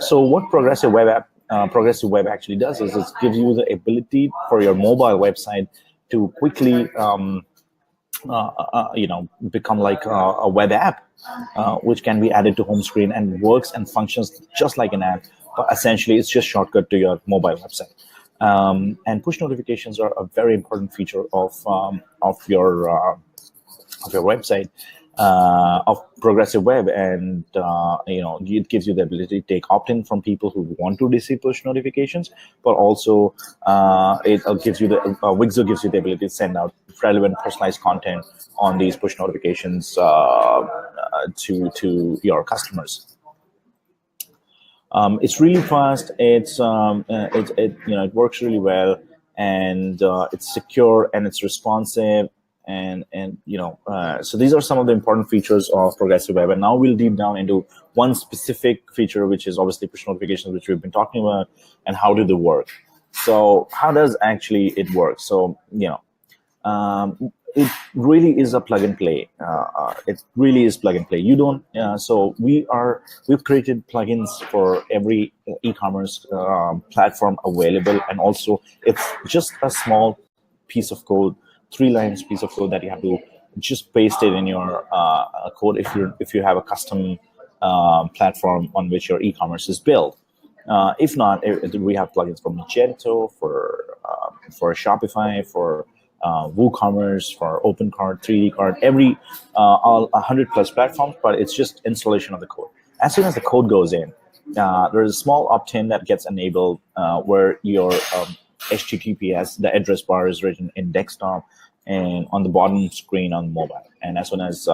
So what Progressive Web actually does is it gives you the ability for your mobile website to quickly become like a web app, which can be added to home screen and works and functions just like an app, but essentially it's just shortcut to your mobile website. And push notifications are a very important feature of your website, of Progressive Web, and it gives you the ability to take opt-in from people who want to receive push notifications, but also it gives you Wixo gives you the ability to send out relevant, personalized content on these push notifications to your customers. It's really fast. It works really well, and it's secure and it's responsive. and so these are some of the important features of progressive web. And now we'll deep down into one specific feature, which is obviously push notifications, which we've been talking about, and how do they work. So how does actually it work? So it really is a plug and play. It really is plug and play. You don't. So we've created plugins for every e-commerce platform available, and also it's just a small piece of code, 3 lines piece of code that you have to just paste it in your code if you have a custom platform on which your e-commerce is built. If not, we have plugins for Magento, for Shopify, for WooCommerce, for OpenCart, 3D Cart, all 100 plus platforms, but it's just installation of the code. As soon as the code goes in, there's a small opt-in that gets enabled where your HTTPS, the address bar, is written in desktop and on the bottom screen on mobile. And as soon as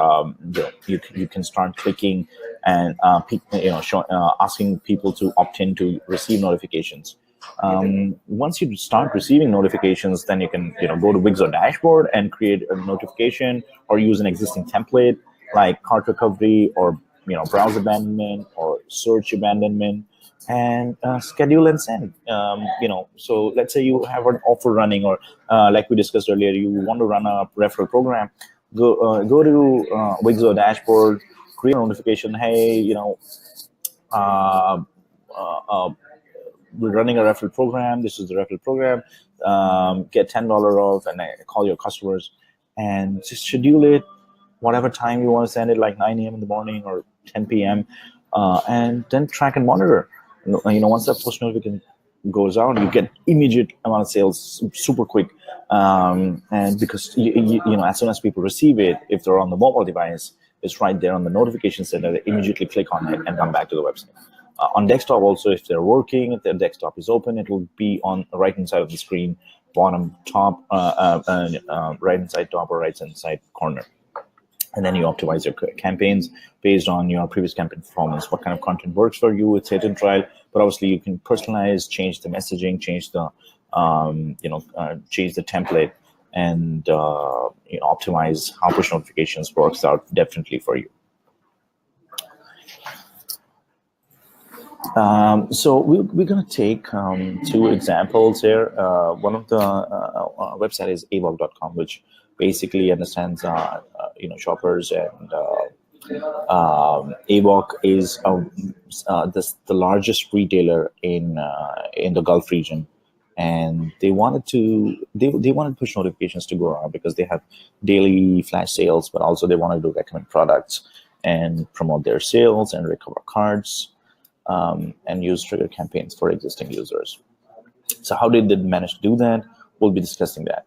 you can start clicking and asking people to opt in to receive notifications. Once you start receiving notifications, then you can go to Wixo dashboard and create a notification, or use an existing template like cart recovery, or browse abandonment, or search abandonment, and schedule and send. So let's say you have an offer running, or like we discussed earlier, you want to run a referral program. Go to Wixo dashboard, create a notification. Hey, we're running a referral program. This is the referral program. Get $10 off, and I call your customers and just schedule it whatever time you want to send it, like 9 a.m. in the morning or 10 p.m. And then track and monitor. Once that push notification goes out, you get immediate amount of sales super quick. And because as soon as people receive it, if they're on the mobile device, it's right there on the notification center. They immediately click on it and come back to the website. On desktop also, if they're working, if their desktop is open, it will be on the right hand side of the screen, bottom, top, right hand side top, or right hand side corner. And then you optimize your campaigns based on your previous campaign performance, what kind of content works for you. It's hit and trial, but obviously you can personalize, change the messaging, change the change the template, and optimize how push notifications works out definitely for you. So we're going to take 2 examples here. One of the website is avog.com, which basically understands shoppers, and Avog is the largest retailer in the Gulf region, and they wanted push notifications to go out because they have daily flash sales, but also they wanted to recommend products and promote their sales and recover cards. And use trigger campaigns for existing users. So how did they manage to do that? We'll be discussing that.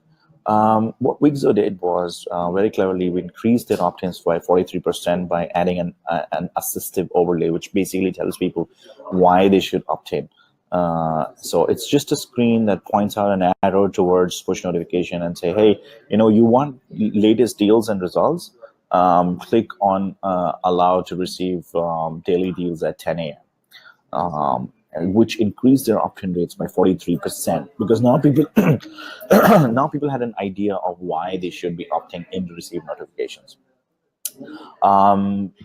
What Wixo did was very cleverly, we increased their opt-ins by 43% by adding an assistive overlay, which basically tells people why they should opt in. So it's just a screen that points out an arrow towards push notification and say, hey, you want latest deals and results? Click on allow to receive daily deals at 10 a.m. Which increased their opt-in rates by 43%, because now people had an idea of why they should be opting in to receive notifications.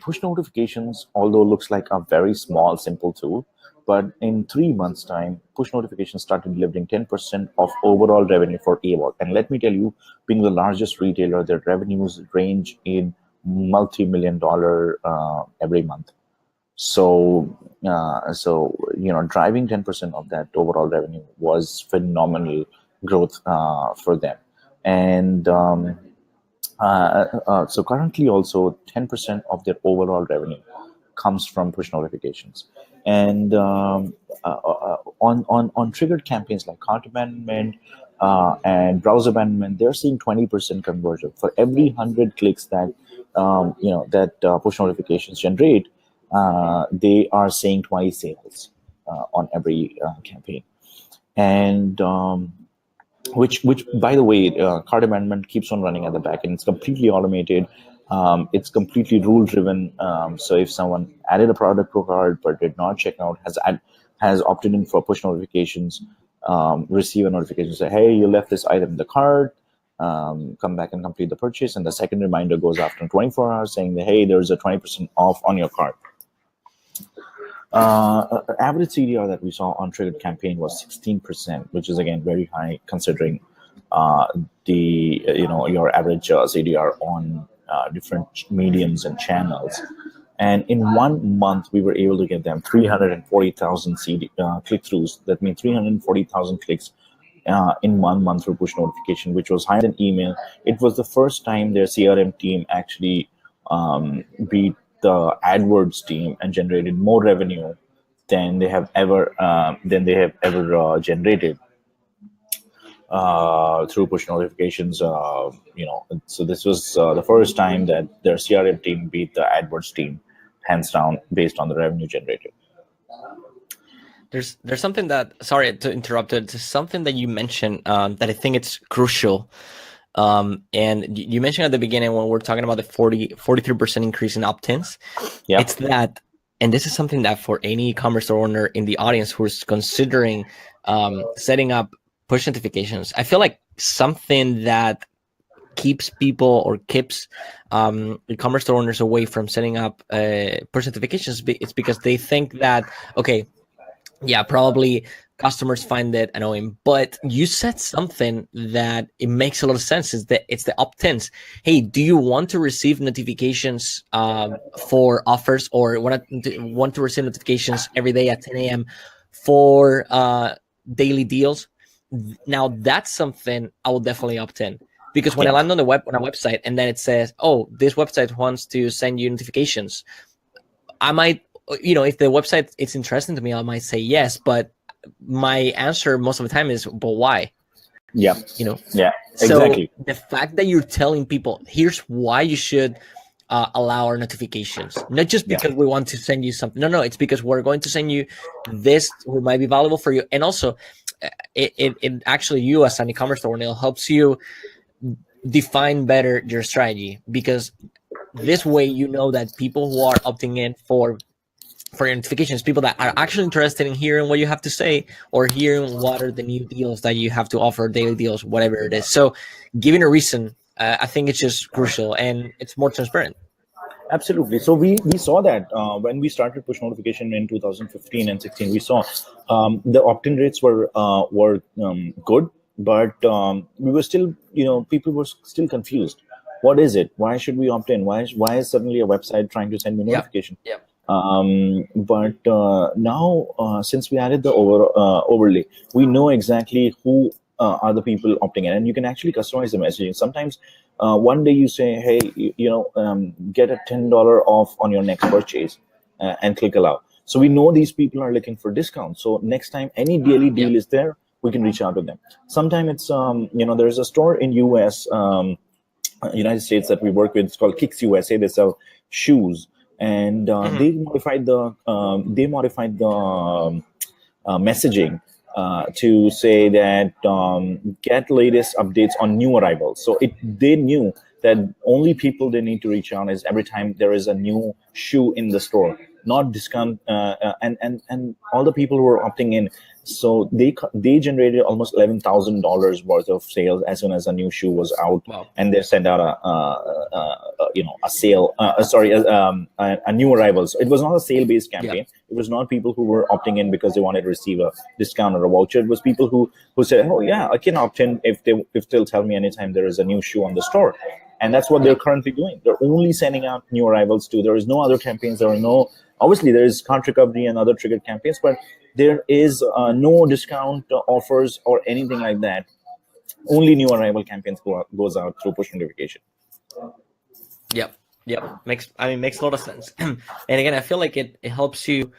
Push notifications, although looks like a very small, simple tool, but in 3 months' time, push notifications started delivering 10% of overall revenue for Avog. And let me tell you, being the largest retailer, their revenues range in multi-million dollar every month. So driving 10% of that overall revenue was phenomenal growth for them. And so currently also 10% of their overall revenue comes from push notifications. And on triggered campaigns like cart abandonment and browse abandonment, they're seeing 20% conversion. For every 100 clicks that push notifications generate, they are seeing 20 sales on every campaign. And which by the way, cart abandonment keeps on running at the back, and it's completely automated. It's completely rule driven. So if someone added a product to cart but did not check out, has opted in for push notifications, receive a notification say, hey, you left this item in the cart, come back and complete the purchase, and the second reminder goes after 24 hours saying that, hey, there's a 20% off on your cart. Average CDR that we saw on triggered campaign was 16%, which is again very high considering your average CDR on different mediums and channels. And in 1 month, we were able to get them 340,000 click-throughs. That means 340,000 clicks in 1 month through push notification, which was higher than email. It was the first time their CRM team actually beat the AdWords team and generated more revenue than they have ever generated through push notifications. So this was the first time that their CRM team beat the AdWords team, hands down, based on the revenue generated. There's something that, sorry to interrupt, there's something that you mentioned that I think it's crucial. And you mentioned at the beginning when we're talking about the 43% increase in opt-ins. Yeah. It's that, and this is something that for any e-commerce owner in the audience who's considering setting up push notifications, I feel like something that keeps people or keeps e-commerce owners away from setting up push notifications, it's because they think that, okay, yeah, probably customers find it annoying, but you said something that it makes a lot of sense, is that it's the opt-ins. Hey, do you want to receive notifications for offers, or want to receive notifications every day at 10 a.m. for daily deals? Now that's something I will definitely opt in, because when I land on a website and then it says, oh, this website wants to send you notifications, I might, if the website is interesting to me, I might say yes, but my answer most of the time is, but why? Yeah. Yeah, exactly. So the fact that you're telling people, here's why you should allow our notifications, not just because we want to send you something. No, it's because we're going to send you this who might be valuable for you. And also it actually, you as an e-commerce owner, helps you define better your strategy, because this way you know that people who are opting in for your notifications, people that are actually interested in hearing what you have to say, or hearing what are the new deals that you have to offer, daily deals, whatever it is. So giving a reason, I think it's just crucial, and it's more transparent. Absolutely. So we saw that when we started push notification in 2015 and 16, we saw the opt-in rates were good, but we were still, people were still confused. What is it? Why should we opt in? Why is suddenly a website trying to send me notification? Yeah. But now, since we added the overlay, we know exactly who are the people opting in, and you can actually customize the messaging. Sometimes one day you say, hey, get a $10 off on your next purchase, and click allow. So we know these people are looking for discounts. So next time any daily deal is there, we can reach out to them. Sometimes it's, there's a store in US, United States that we work with. It's called Kicks USA. They sell shoes. And they modified the messaging to say that get latest updates on new arrivals. So they knew that only people they need to reach out is every time there is a new shoe in the store, not discount, and all the people who are opting in. So they generated almost $11,000 worth of sales as soon as a new shoe was out. Wow. And they sent out a sale. A new arrival. So it was not a sale-based campaign. Yeah. It was not people who were opting in because they wanted to receive a discount or a voucher. It was people who said, oh yeah, I can opt in if they'll tell me anytime there is a new shoe on the store. And that's what they're currently doing. They're only sending out new arrivals too. There is no other campaigns. Obviously there is cart recovery and other triggered campaigns, but there is no discount offers or anything like that. Only new arrival campaigns goes out through push notification. Yep. Makes a lot of sense. And again, I feel like it helps you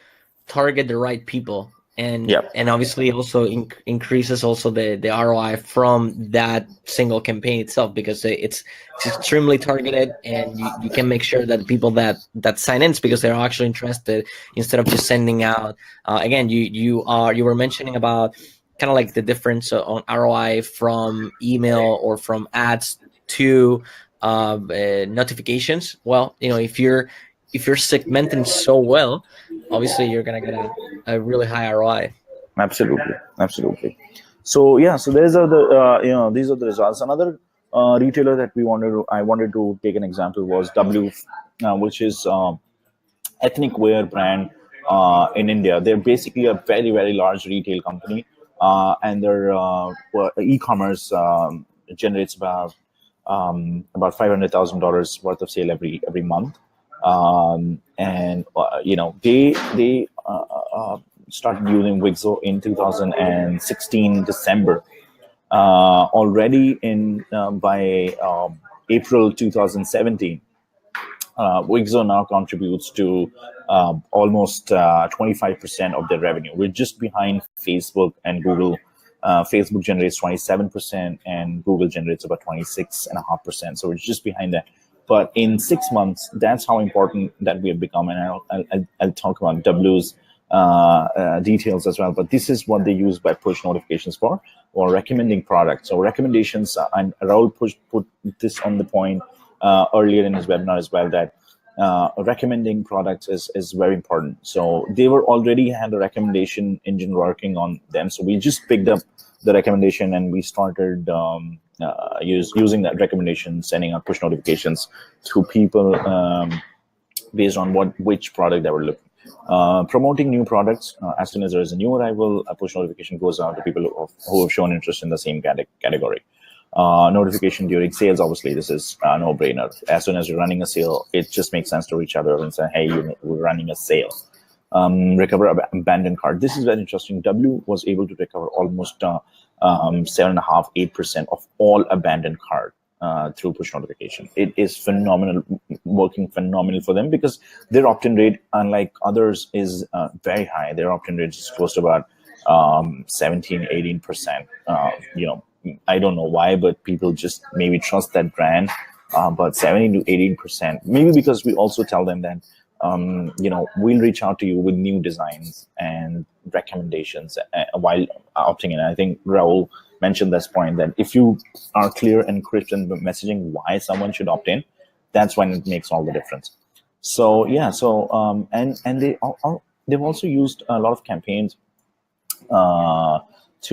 target the right people, and obviously also increases also the ROI from that single campaign itself, because it's extremely targeted, and you can make sure that the people that sign in is because they're actually interested, instead of just sending out. Again, you were mentioning about kind of like the difference on ROI from email or from ads to notifications. Well, if you're segmenting so well, obviously you're gonna get a really high ROI. Absolutely. So there's these are the results. Another retailer that I wanted to take an example was W, which is ethnic wear brand in India. They're basically a very, very large retail company, and their e-commerce generates about $500,000 worth of sale every month. And they started using Wixo in 2016 December. Already in by April 2017, Wixo now contributes to almost 25% of their revenue. We're just behind Facebook and Google. Facebook generates 27% and Google generates about 26.5%. So we're just behind that. But in 6 months, that's how important that we have become. And I'll talk about W's details as well. But this is what they use by push notifications for, or recommending products. So recommendations, and Raul put this on the point earlier in his webinar as well, that recommending products is very important. So they already had a recommendation engine working on them. So we just picked up the recommendation and we started using that recommendation, sending out push notifications to people based on which product they were looking. Promoting new products. As soon as there is a new arrival, a push notification goes out to people who have shown interest in the same category. Notification during sales, obviously, this is a no-brainer. As soon as you're running a sale, it just makes sense to reach out and say, hey, we're running a sale. Recover abandoned cart. This is very interesting. W was able to recover almost 7.5-8% of all abandoned cart through push notification. It is phenomenal, working phenomenal for them, because their opt-in rate, unlike others, is very high. Their opt-in rate is close to about 17-18%. I don't know why, but people just maybe trust that brand. But 17 to 18%, maybe because we also tell them that we'll reach out to you with new designs and recommendations while opting in. I think Raul mentioned this point, that if you are clear and crisp in the messaging why someone should opt in, that's when it makes all the difference. So yeah, and they've also used a lot of campaigns to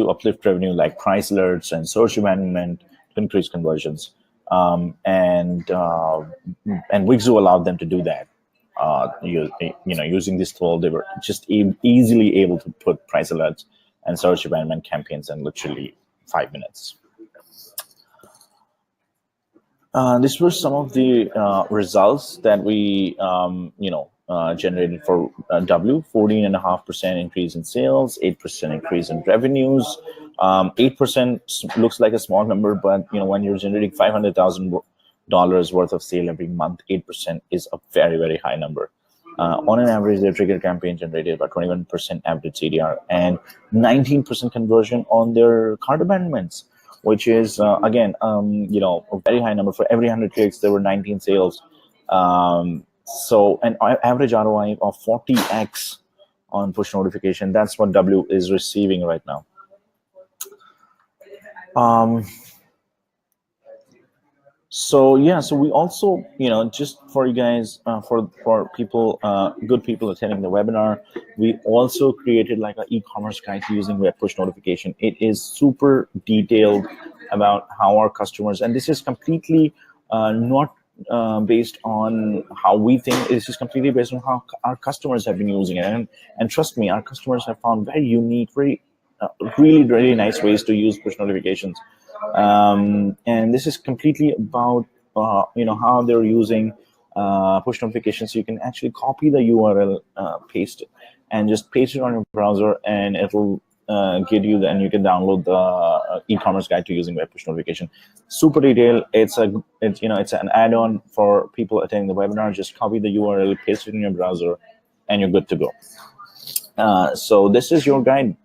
uplift revenue, like price alerts and search abandonment to increase conversions. And Wixo allowed them to do that. Using this tool, they were just easily able to put price alerts and search abandonment campaigns in literally 5 minutes. These were some of the results that we generated for W. 14.5% increase in sales, 8% increase in revenues. 8% looks like a small number, but when you're generating $500,000 worth of sale every month, 8% is a very, very high number. On an average, their trigger campaign generated about 21% average CDR and 19% conversion on their cart abandonments, which is again, a very high number. For every 100 clicks, there were 19 sales. So an average ROI of 40x on push notification. That's what W is receiving right now. So yeah, so we also, just for you guys, for people, good people attending the webinar, we also created like an e-commerce guide to using web push notification. It is super detailed about how our customers, and this is completely not based on how we think. It's just completely based on how our customers have been using it. And trust me, our customers have found very unique, very really, really nice ways to use push notifications. And this is completely about how they're using push notifications. So you can actually copy the URL, paste it, and just paste it on your browser, and it'll give you, and you can download the e-commerce guide to using web push notification. Super detailed. It's an add-on for people attending the webinar. Just copy the URL, paste it in your browser, and you're good to go. So this is your guide.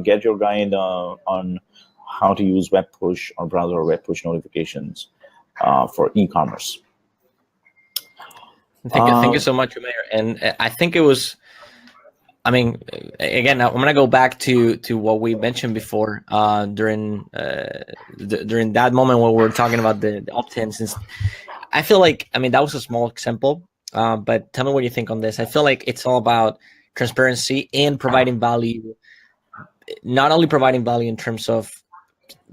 Get your guide on how to use web push or browser or web push notifications for e-commerce. Thank you so much, Umair. And I think it was, again, I'm going to go back to what we mentioned before during that moment when we were talking about the opt-in. Since I feel like, that was a small example, but tell me what you think on this. I feel like it's all about transparency and providing value, not only providing value in terms of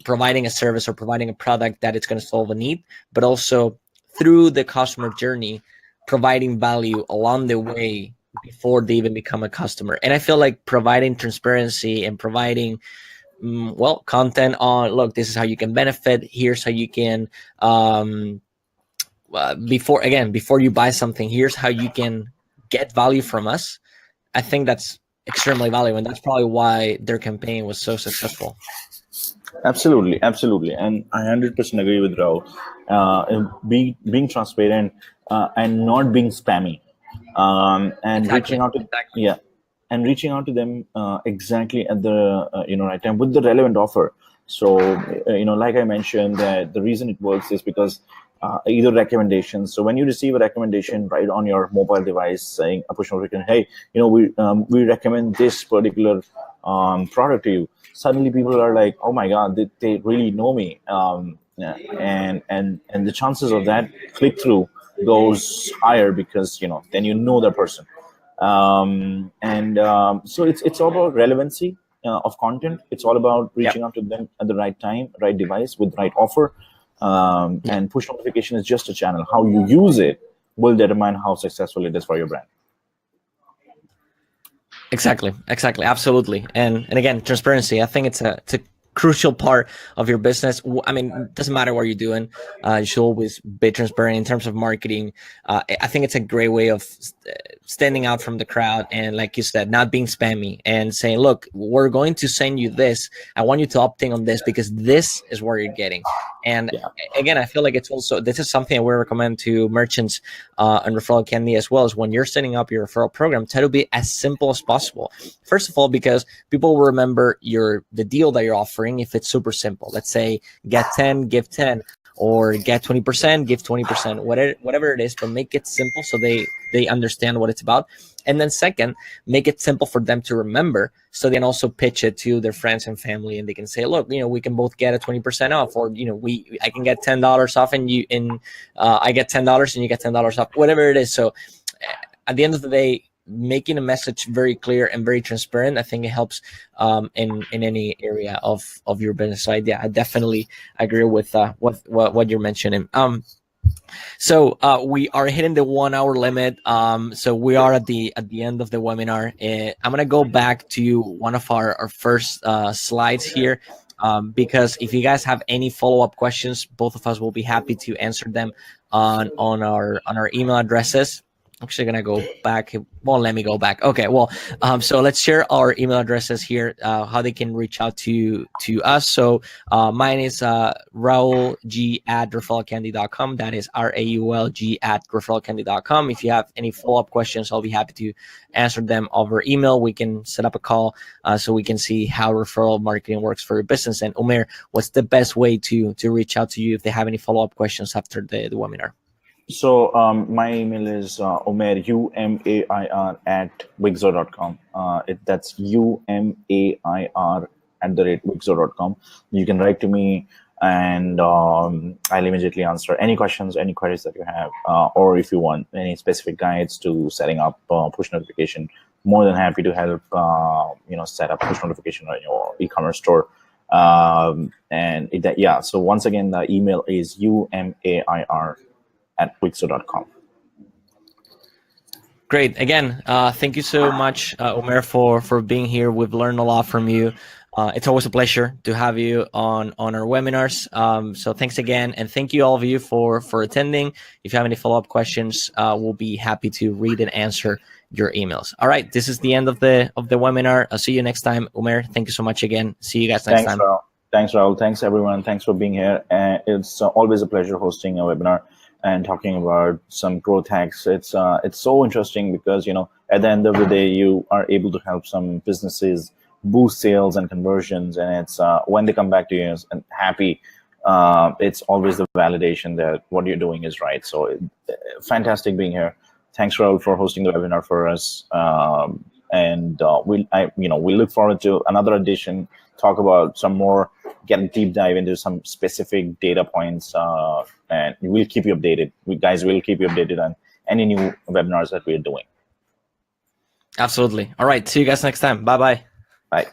providing a service or providing a product that it's going to solve a need, but also through the customer journey, providing value along the way before they even become a customer. And I feel like providing transparency and providing content on, look, this is how you can benefit. Here's how you can, before you buy something, here's how you can get value from us. I think that's extremely valuable, and that's probably why their campaign was so successful. Absolutely, and I 100% agree with Raul. Being transparent and not being spammy, and reaching out to reaching out to them exactly at the right time with the relevant offer. So like I mentioned, that the reason it works is because either recommendations. So when you receive a recommendation right on your mobile device saying a push notification, hey, we recommend this particular product to you. Suddenly people are like, oh my God, they really know me. And the chances of that click through goes higher because, then the person. So it's all about relevancy of content. It's all about reaching out to them at the right time, right device with the right offer. And push notification is just a channel. How you use it will determine how successful it is for your brand. Exactly, absolutely. And again, transparency. I think it's a crucial part of your business. I mean, it doesn't matter what you're doing. You should always be transparent in terms of marketing. I think it's a great way of standing out from the crowd and, like you said, not being spammy and saying, look, we're going to send you this. I want you to opt in on this because this is where you're getting. And again, I feel like it's also, this is something that we recommend to merchants and ReferralCandy as well, as when you're setting up your referral program, try to be as simple as possible. First of all, because people will remember the deal that you're offering if it's super simple. Let's say get 10, give 10, or get 20%, give 20%, whatever it is, but make it simple so they understand what it's about. And then second, make it simple for them to remember so they can also pitch it to their friends and family, and they can say, look, we can both get a 20% off, or I can get $10 off and I get $10 and you get $10 off, whatever it is. So at the end of the day, making a message very clear and very transparent, I think it helps in any area of your business. So I definitely agree with what you're mentioning. So we are hitting the 1 hour limit. So we are at the end of the webinar. I'm gonna go back to one of our first slides here, because if you guys have any follow-up questions, both of us will be happy to answer them on our email addresses. I'm actually gonna go back. It won't let me go back. Okay, well, so let's share our email addresses here, how they can reach out to us. So mine is raulg@referralcandy.com. That is RAULG@referralcandy.com. If you have any follow-up questions, I'll be happy to answer them over email. We can set up a call so we can see how referral marketing works for your business. And Umair, what's the best way to reach out to you if they have any follow-up questions after the webinar? So my email is Umair, UMAIR @wixo.com. That's UMAIR@wixo.com. You can write to me, and I'll immediately answer any questions, any queries that you have, or if you want any specific guides to setting up push notification. More than happy to help. Set up push notification on your e-commerce store. So once again, the email is UMAIR@wixo.com. Great. Again, thank you so much, Umair, for being here. We've learned a lot from you. It's always a pleasure to have you on our webinars. So thanks again, and thank you all of you for attending. If you have any follow-up questions, we'll be happy to read and answer your emails. All right, this is the end of the webinar. I'll see you next time. Umair, thank you so much again. See you guys next time. Thanks, Raul. Thanks, everyone. Thanks for being here. It's always a pleasure hosting a webinar and talking about some growth hacks. It's so interesting because at the end of the day, you are able to help some businesses boost sales and conversions, and it's when they come back to you and happy, it's always the validation that what you're doing is right. So fantastic being here. Thanks, Raul, for hosting the webinar for us. We look forward to another edition. Talk about some more, get a deep dive into some specific data points, and we'll keep you updated. We will keep you updated on any new webinars that we're doing. Absolutely. All right. See you guys next time. Bye-bye. Bye.